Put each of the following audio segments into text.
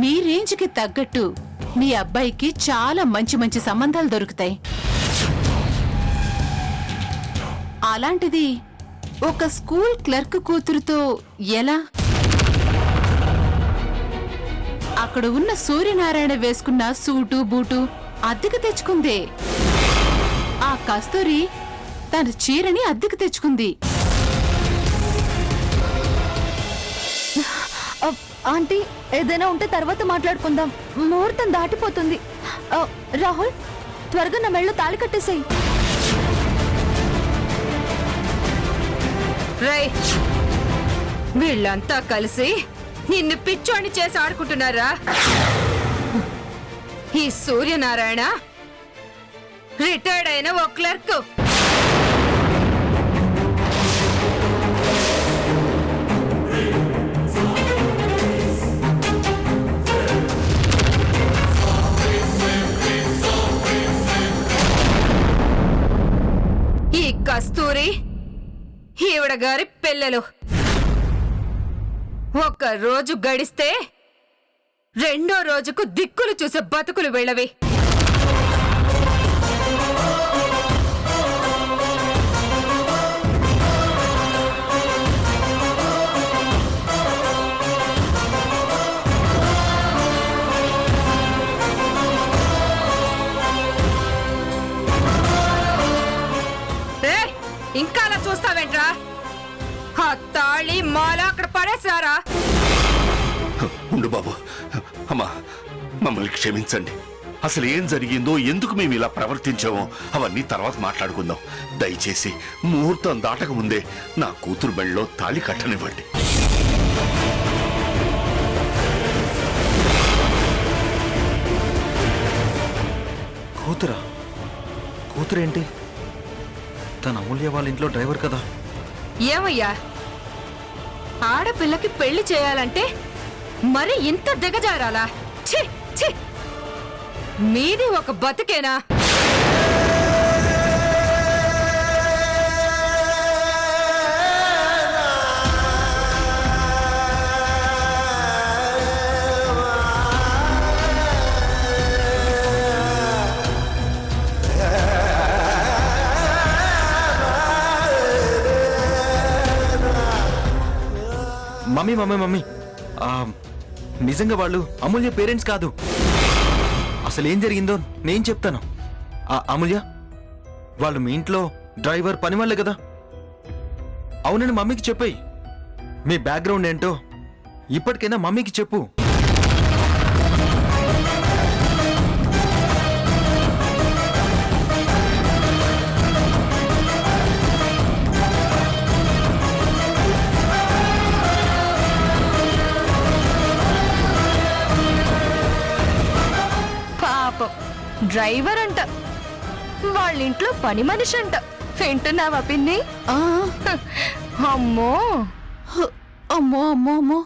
మీ రేంజ్కి తగ్గట్టు మీ అబ్బాయికి చాలా మంచి మంచి సంబంధాలు దొరుకుతాయి. అలాంటిది ఒక స్కూల్ క్లర్క్ కూతురుతో ఎలా? అక్కడ ఉన్న సూర్యనారాయణ వేసుకున్న సూటు బూటు అద్దెకు తెచ్చుకుందే. ఆ కస్తూరి తన చీరని అద్దెకు తెచ్చుకుంది. ఆంటీ, ఏదైనా ఉంటే తర్వాత మాట్లాడుకుందాం. ముహూర్తం దాటిపోతుంది. రాహుల్, త్వరగా నా మెళ్ళో తాళి కట్టేసాయి. వీళ్ళంతా కలిసి నిన్ను పిచ్చోని చేసి ఆడుకుంటున్నారా? ఈ సూర్యనారాయణ రిటైర్డ్ అయిన ఓ క్లర్క్. ఈ కస్తూరి ఈవిడ గారి పిల్లలు. ఒక్క రోజు గడిస్తే రెండో రోజుకు దిక్కులు చూసే బతుకులు వెళ్ళవి. ఇంకా అలా చూస్తావేంట్రా? ఆ తాళి మాల అక్కడ పడేసారా? ఉండు బాబు. అమ్మా, మమ్మల్ని క్షమించండి. అసలు ఏం జరిగిందో, ఎందుకు మేము ఇలా ప్రవర్తించామో అవన్నీ తర్వాత మాట్లాడుకుందాం. దయచేసి ముహూర్తం దాటక ముందే నా కూతురు బెళ్ళలో తాళి కట్టనివ్వండి. కూతురా? కూతురేంటి? తన అమూల్య వాళ్ళ ఇంట్లో డ్రైవర్ కదా. ఏమయ్యా, ఆడపిల్లకి పెళ్లి చేయాలంటే మరి ఇంత దిగజారాలా? ఛీ ఛీ, మీది ఒక బతుకేనా? మమ్మీ మమ్మీ మమ్మీ, నిజంగా వాళ్ళు అమూల్య పేరెంట్స్ కాదు. అసలు ఏం జరిగిందో నేను చెప్తాను. అమూల్య, వాళ్ళు మీ ఇంట్లో డ్రైవర్ పని వాళ్ళే కదా. అవునని మమ్మీకి చెప్పాయి. మీ బ్యాక్గ్రౌండ్ ఏంటో ఇప్పటికైనా మమ్మీకి చెప్పు. డ్రైవర్ అంట, వాళ్ళ ఇంట్లో పని మనిషి అంట. వింటున్నావా పిన్ని? అమ్మో అమ్మో అమ్మో అమ్మో,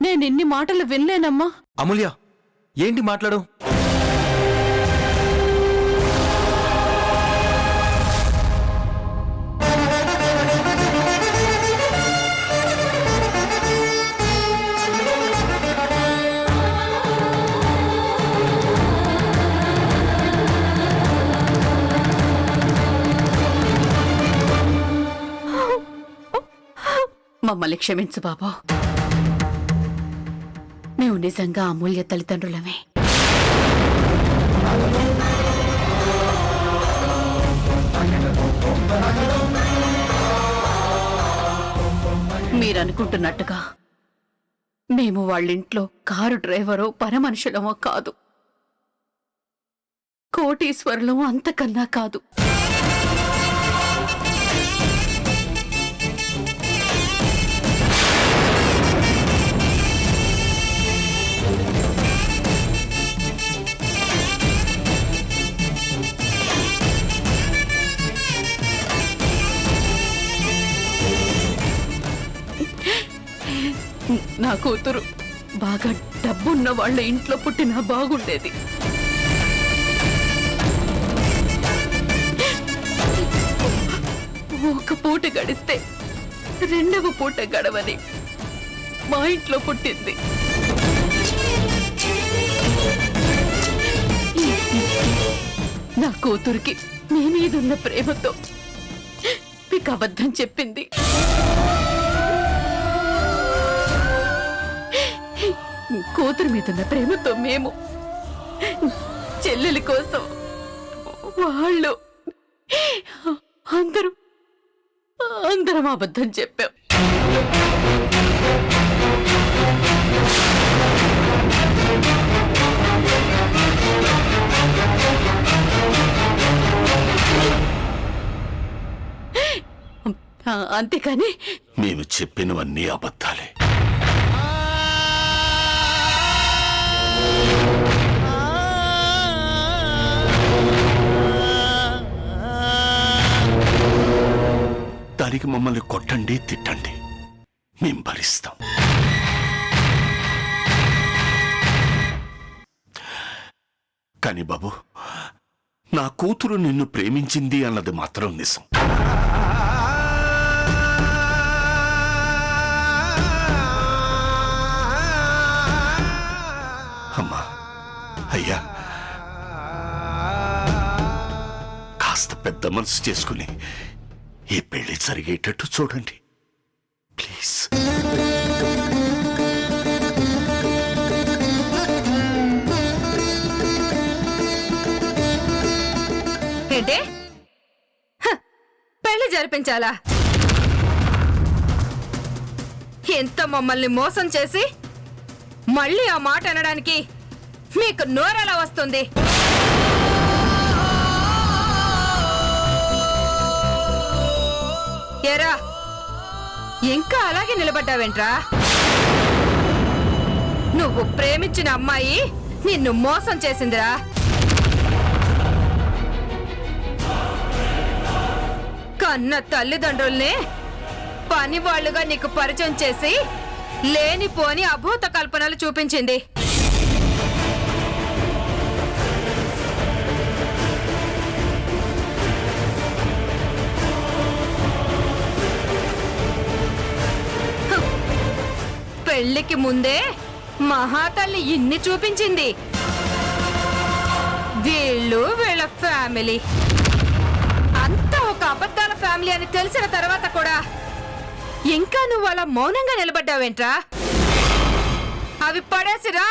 నేను ఇన్ని మాటలు వినలేనమ్మా. అమూల్య, ఏంటి మాట్లాడు? మమ్మల్ని క్షమించు బాబు. మేము నిజంగా అమూల్య తల్లిదండ్రులమే. మీరనుకుంటున్నట్టుగా మేము వాళ్ళింట్లో కారు డ్రైవరో పరమనుషులమో కాదు. కోటీశ్వరులం అంతకన్నా కాదు. నా కూతురు బాగా డబ్బున్న వాళ్ళ ఇంట్లో పుట్టినా బాగుండేది. ఒక పూట గడిస్తే రెండవ పూట గడవని మా ఇంట్లో పుట్టింది. నా కూతురికి మీ మీదున్న ప్రేమతో మీకు అబద్ధం చెప్పింది. కూతురు మీదున్న ప్రేమతో మేము చెల్లెలి కోసం వాళ్ళు అందరం అబద్ధం చెప్పాం. అంతేకాని మేము చెప్పినవన్నీ అబద్ధాలే. దానికి మమ్మల్ని కొట్టండి, తిట్టండి, మేం భరిస్తాం. కానీ బాబు, నా కూతురు నిన్ను ప్రేమించింది అన్నది మాత్రం నిజం. అమ్మా, అయ్యా, కాస్త పెద్ద మనసు చేసుకుని ఈ పెళ్లి జరిగేటట్టు చూడండి ప్లీజ్. ఏంటే పెళ్లి జరిపించాలా? ఎంత మమ్మల్ని మోసం చేసి మళ్ళీ ఆ మాట అనడానికి మీకు నోరెలా వస్తుంది? ఏరా, ఇంకా అలాగే నిలబడ్డావేంట్రా? నువ్వు ప్రేమించిన అమ్మాయి నిన్ను మోసం చేసిందిరా. కన్న తల్లిదండ్రుల్ని పని వాళ్ళుగా నీకు పరిచయం చేసి లేనిపోని అభూత కల్పనలు చూపించింది. పెళ్లికి ముందే మహాతల్లి ఇన్ని చూపించింది. వీళ్ళు వీళ్ళ ఫ్యామిలీ అంతా ఒక అబద్ధాల ఫ్యామిలీ అని తెలిసిన తర్వాత కూడా ఇంకా నువ్వు అలా మౌనంగా నిలబడ్డావేంట్రా? అవి పడేసిరా.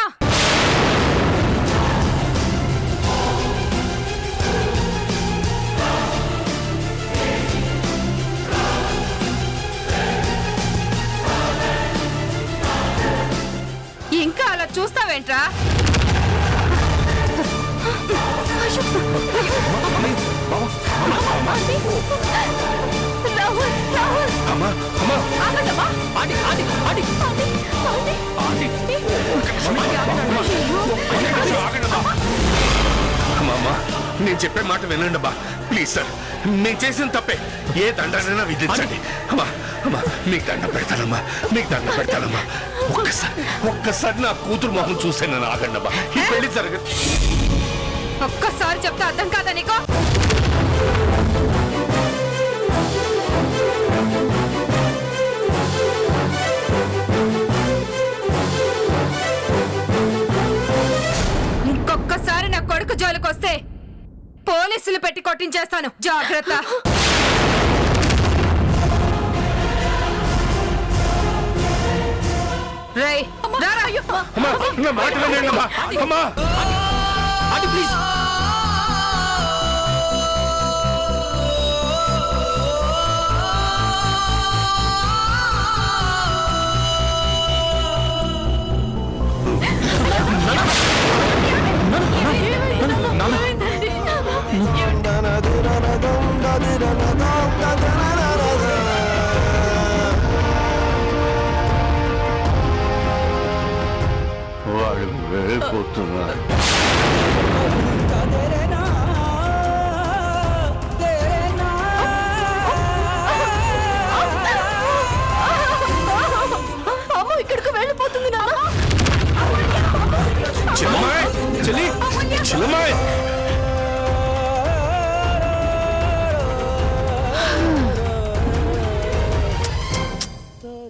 ఇంకా అలా చూస్తావేంట్రా? అమ్మా, నేను చెప్పే మాట వినండి అమ్మా ప్లీజ్ సార్. నేను చేసిన తప్పే, ఏ దండనైనా విధించండి. అమ్మా అమ్మా, మీకు దండం పెడతానమ్మా, మీకు దండం పెడతానమ్మా. ఒక్కసారి నా కూతురు మొహం చూసే నన్ను ఆగండి అమ్మా. ఈ పెళ్లి జరగదు. ఒక్కసారి చెప్తే అర్థం కాదా నీకు? ఇంకొక్కసారి నా కొడుకు జోలికొస్తే పోలీసులు పెట్టి కొట్టించేస్తాను. జాగ్రత్త. రేయ్, రారా. అమ్మా, నా మాట వినండి అమ్మా. అమ్మా ప్లీజ్. వాళ్ళు వెళ్ళిపోతున్నారు. ఇక్కడికి వెళ్ళిపోతుంది నాన్న. చిన్నమ్మాయి, చెల్లి, చిన్నమ్మాయి.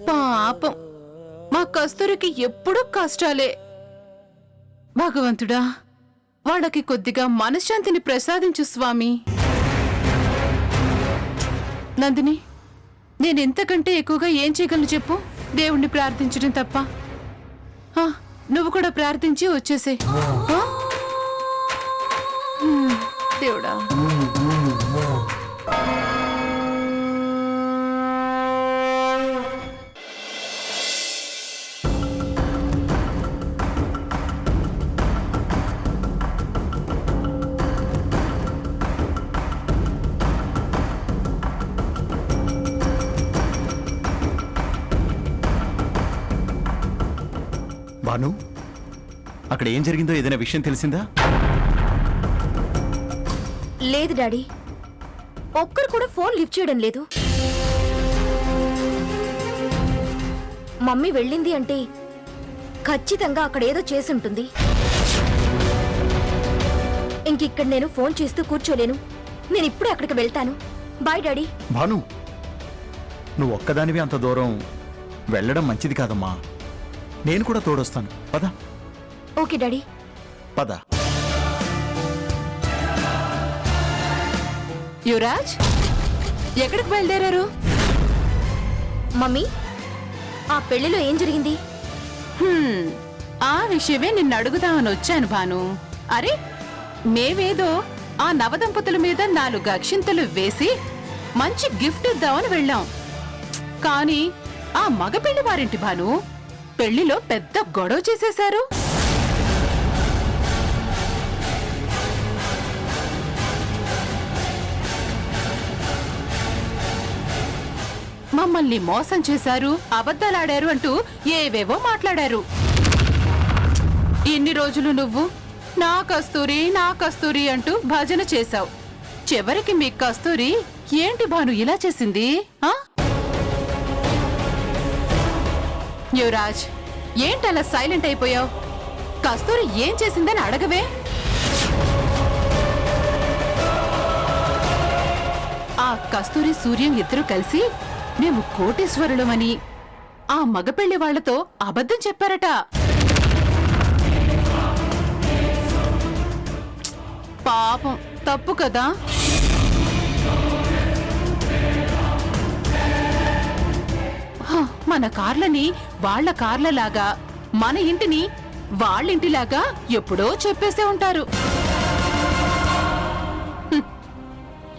పాపం, మా కస్తూరికి ఎప్పుడూ కష్టాలే. భగవంతుడా, వాళ్ళకి కొద్దిగా మనశ్శాంతిని ప్రసాదించు స్వామి. నందిని, నేనెంతకంటే ఎక్కువగా ఏం చేయగలను చెప్పు? దేవుణ్ణి ప్రార్థించడం తప్ప. నువ్వు కూడా ప్రార్థించి వచ్చేసే. దేవుడా. భాను, అక్కడ ఏం జరిగిందో ఏదైనా విషయం తెలిసిందా? లేదు డాడీ, ఒక్కరు కూడా ఫోన్ లిఫ్ట్ చేయడం లేదు. మమ్మీ వెళ్ళింది అంటే ఖచ్చితంగా అక్కడ ఏదో చేసి ఉంటుంది. ఇంకిక్కడ నేను ఫోన్ చేస్తూ కూర్చోలేను. నేను ఇప్పుడే అక్కడికి వెళ్తాను. Bye daddy. భాను, నువ్వు ఒక్కదానివి అంత దూరం వెళ్ళడం మంచిది కాదమ్మా. నేను కూడా తోడొస్తాను. పద. Okay daddy. పద. యువరాజ్, ఎక్కడికి బయలుదేరారు? మమ్మీ, ఆ పెళ్లిలో ఏం జరిగింది? ఆ విషయమే నిన్ను అడుగుదామని వచ్చాను భాను. అరే, మేమేదో ఆ నవదంపతుల మీద 4 అక్షింతలు వేసి మంచి గిఫ్ట్ ఇద్దామని వెళ్ళాం. కానీ ఆ మగ పెళ్లి వారింటి భాను పెళ్లిలో పెద్ద గొడవ చేసేశారు. మమ్మల్ని మోసం చేశారు, అబద్ధాలాడారు అంటూ ఏవేవో మాట్లాడారు. ఇన్ని రోజులు నువ్వు నా కస్తూరి నా కస్తూరి అంటూ భజన చేశావు. చివరికి మీ కస్తూరి ఏంటి భాను ఇలా చేసింది? యువరాజ్, ఏంటలా సైలెంట్ అయిపోయావు? కస్తూరి ఏం చేసిందని అడగవే. ఆ కస్తూరి సూర్యం ఇద్దరు కలిసి మేము కోటీశ్వరులమని ఆ మగపెళ్లి వాళ్లతో అబద్ధం చెప్పారట. పాపం, తప్పు కదా. మన కార్లని వాళ్ల కార్లలాగా, మన ఇంటిని వాళ్ళింటిలాగా ఎప్పుడో చెప్పేసే ఉంటారు.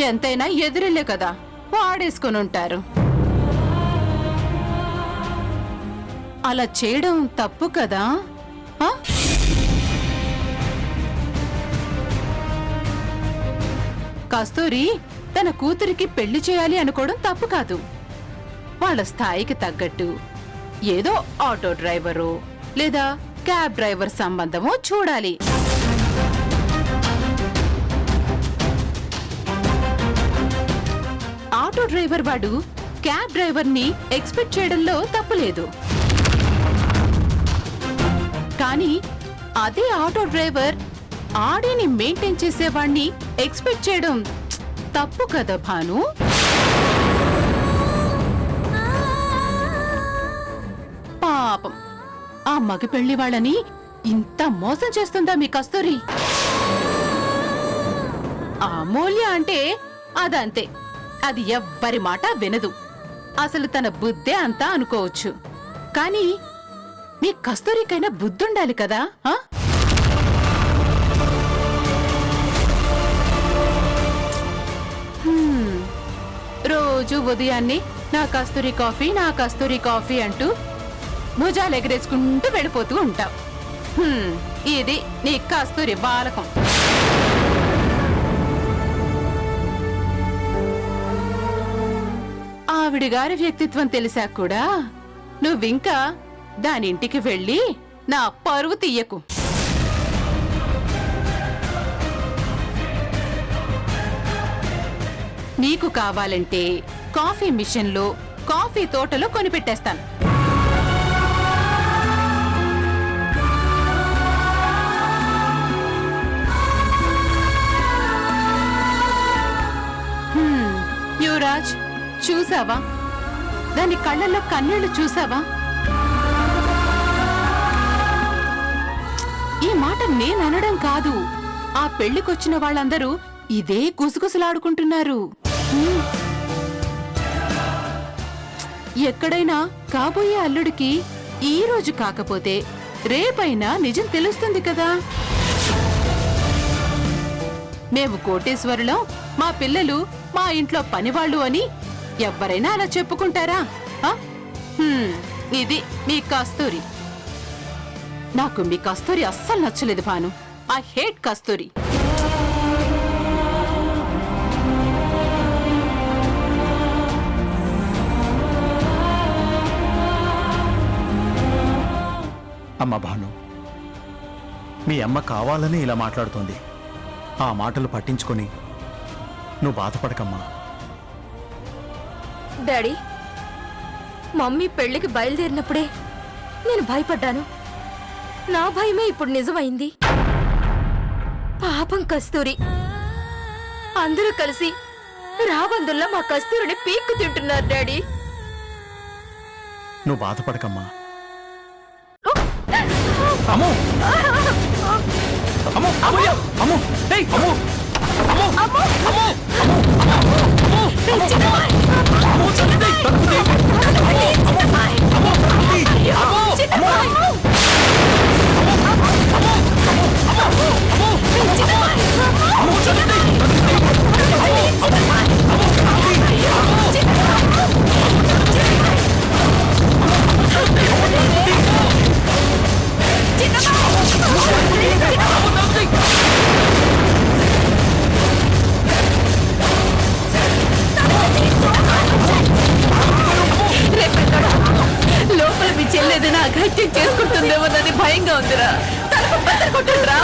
ఎంతైనా ఎదురెళ్ళే కదా, వాడేసుకొని ఉంటారు. అలా చేయడం తప్పు కదా. కస్తూరి తన కూతురికి పెళ్లి చేయాలి అనుకోవడం తప్పు కాదు. వాళ్ళ స్థాయికి తగ్గట్టు ఏదో ఆటో డ్రైవరు లేదా క్యాబ్ డ్రైవర్ సంబంధమో చూడాలి. ఆటో డ్రైవర్ వాడు క్యాబ్ డ్రైవర్ ని ఎక్స్పెక్ట్ చేయడంలో తప్పులేదు. కానీ అదే ఆటో డ్రైవర్ ఆడిని మెయింటైన్ చేసేవాణ్ణి ఎక్స్పెక్ట్ చేయడం తప్పు కదా భాను. పాపం, ఆ మగ పెళ్లి వాళ్ళని ఇంత మోసం చేస్తుందా మీ కస్తూరి? అమూల్య అంటే అదంతే, అది ఎవ్వరి మాట వినదు. అసలు తన బుద్ధే అంతా అనుకోవచ్చు. కానీ మీ కస్తూరికైనా బుద్ధుండాలి కదా. రోజు ఉదయాన్నే నా కస్తూరి కాఫీ నా కస్తూరి కాఫీ అంటూ భుజాలు ఎగరేసుకుంటూ వెళ్ళిపోతూ ఉంటావు. ఇది నీ కస్తూరి బాలకం. ఆవిడ గారి వ్యక్తిత్వం తెలిసా కూడా నువ్వింకా దానింటికి వెళ్ళి నా పరువు తీయకు. నీకు కావాలంటే కాఫీ మిషన్లో కాఫీ తోటలో కొనిపెట్టేస్తాను. యువరాజ్, చూసావా? దాని కళ్ళల్లో కన్నీళ్లు చూసావా? ఈ మాట నేననడం కాదు, ఆ పెళ్లికొచ్చిన వాళ్ళందరూ ఇదే గుసగుసలాడుకుంటున్నారు. ఎక్కడైనా కాబోయే అల్లుడికి ఈ రోజు కాకపోతే రేపైనా నిజం తెలుస్తుంది కదా. మేము కోటేశ్వరులం, మా పిల్లలు మా ఇంట్లో పనివాళ్ళు అని ఎవ్వరైనా అలా చెప్పుకుంటారా? ఇది మీ కస్తూరి. నాకు మీ కస్తూరి అస్సలు నచ్చలేదు భాను. ఐ హేట్ కస్తూరి. అమ్మ భాను, మీ అమ్మ కావాలని ఇలా మాట్లాడుతోంది. ఆ మాటలు పట్టించుకొని నువ్వు బాధపడకమ్మా. డాడీ, మమ్మీ పెళ్లికి బయలుదేరినప్పుడే నేను భయపడ్డాను. నా భయమే ఇప్పుడు నిజమైంది. పాపం కస్తూరి. అందరూ కలిసి రాబందుల్లా మా కస్తూరిని పీక్కు తింటున్నారు డాడీ. నువ్వు బాధపడకమ్మా. అమ్మో అమ్మో అమ్మో అమ్మో అమ్మో అమ్మో లోపల మీ చెల్లేదైనా అఘాయిత్యం చేసుకుంటుందేమోనని భయంగా ఉందిరా. తలుపు బద్దలు కొట్టండిరా.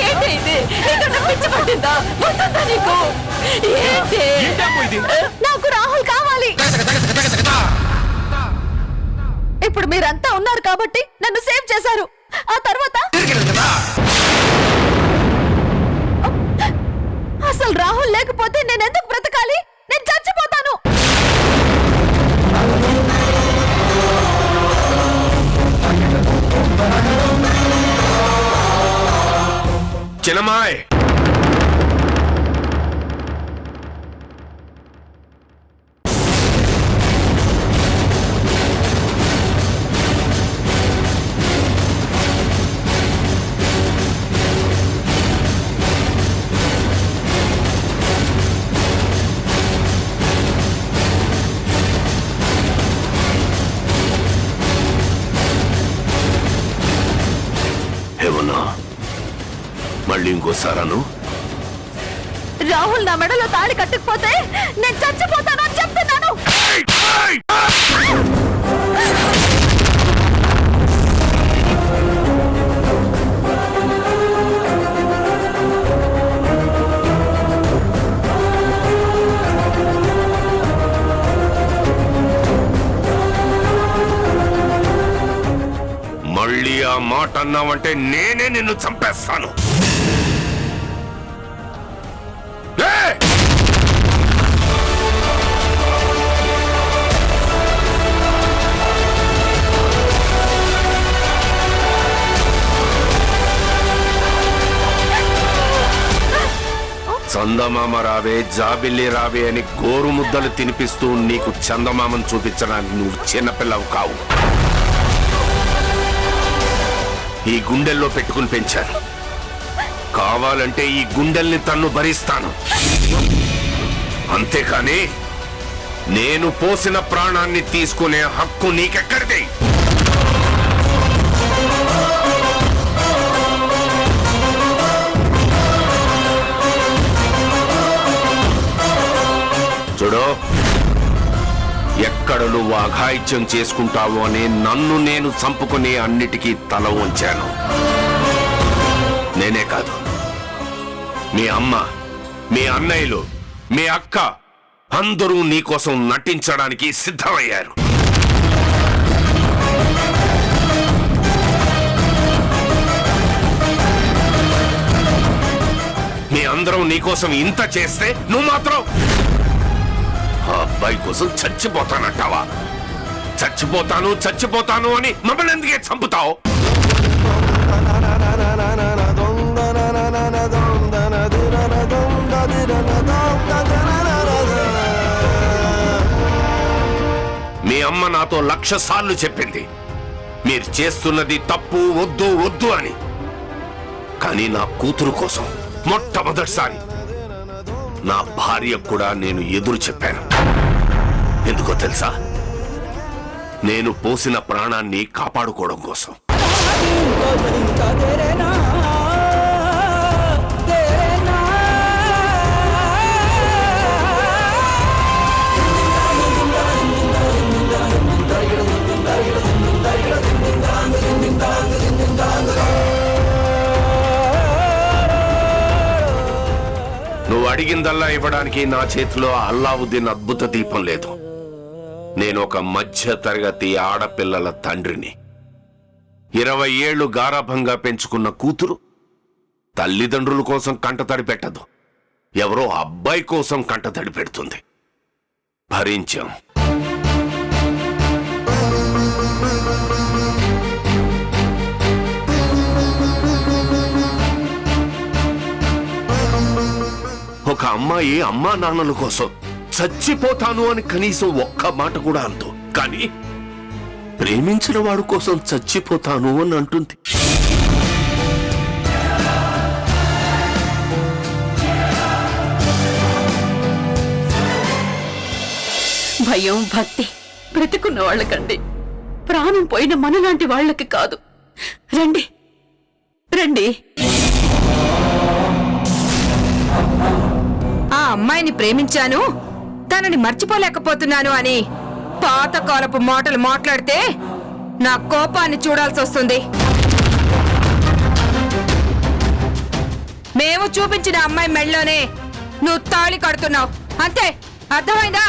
ఏంటి ఇది? నీకన్నా పిచ్చి పట్టిందా? వద్దా నీకు? ఏంటి? నాకు రాహుల్ కావాలి. ఇప్పుడు మీరంతా ఉన్నారు కాబట్టి నన్ను సేవ్ చేశారు. ఆ తర్వాత అసలు రాహుల్ లేకపోతే నేను ఎందుకు బ్రతకాలి? నేను చచ్చిపోతాను. చిన్నమ్మాయ్, ఏమన్నా మళ్ళీ ఇంకోసారాను? రాహుల్ నా మెడలో తాళి కట్టకపోతే నేను చచ్చిపోతాను అని చెప్తున్నాను. మళ్ళీ ఆ మాట అన్నావంటే నేనే నిన్ను చంపేస్తాను. చందమామ రావే, జాబిల్లి రావే అని గోరు ముద్దలు తినిపిస్తూ నీకు చందమామను చూపించడానికి నువ్వు చిన్నపిల్లవు కావు. ఈ గుండెల్లో పెట్టుకుని పెంచాను. కావాలంటే ఈ గుండెల్ని తన్ను భరిస్తాను. అంతేకాని నేను పోసిన ప్రాణాన్ని తీసుకునే హక్కు నీకెక్కడిది? చూడు, ఎక్కడ నువ్వు అఘాయిత్యం చేసుకుంటావో అని నన్ను నేను చంపుకునే అన్నిటికీ తల వంచాను. నేనే కాదు, మీ అమ్మ, మీ అన్నయ్యలు, మీ అక్క అందరూ నీకోసం నటించడానికి సిద్ధమయ్యారు. మీ అందరం నీకోసం ఇంత చేస్తే నువ్వు మాత్రం ఆ అబ్బాయి కోసం చచ్చిపోతానంటావా? చచ్చిపోతాను అని మమ్మల్ని ఎందుకే చంపుతావు? మీ అమ్మ నాతో 1,00,000 సార్లు చెప్పింది మీరు చేస్తున్నది తప్పు, వద్దు అని. కానీ నా కూతురు కోసం మొట్టమొదటిసారి నా భార్యకు కూడా నేను ఎదురు చెప్పాను. ఎందుకో తెలుసా? నేను పోసిన ప్రాణాన్ని కాపాడుకోవడం కోసం. నువ్వు అడిగిందల్లా ఇవ్వడానికి నా చేతిలో అల్లావుద్దీన్ అద్భుత దీపం లేదు. నేను ఒక మధ్య తరగతి ఆడపిల్లల తండ్రిని. 20 ఏళ్లు గారాభంగా పెంచుకున్న కూతురు తల్లిదండ్రుల కోసం కంటతడి పెట్టదు, ఎవరో అబ్బాయి కోసం కంటతడి పెడుతుంది. భరించాం. ఒక అమ్మాయి అమ్మా నాన్నల కోసం చచ్చిపోతాను అని కనీసం ఒక్క మాట కూడా అందు. కానీ ప్రేమించిన వాడు కోసం చచ్చిపోతాను అని అంటుంది. భయం, భక్తి బ్రతికున్న వాళ్ళకండి, ప్రాణం పోయిన మనలాంటి వాళ్ళకి కాదు. రండి రండి. ఆ అమ్మాయిని ప్రేమించాను, తనని మర్చిపోలేకపోతున్నాను అని పాతకాలపు మాటలు మాట్లాడితే నా కోపాన్ని చూడాల్సి వస్తుంది. మేము చూపించిన అమ్మాయి మెళ్ళలోనే నువ్వు తాళి కడుతున్నావు, అంతే. అర్థమైందా?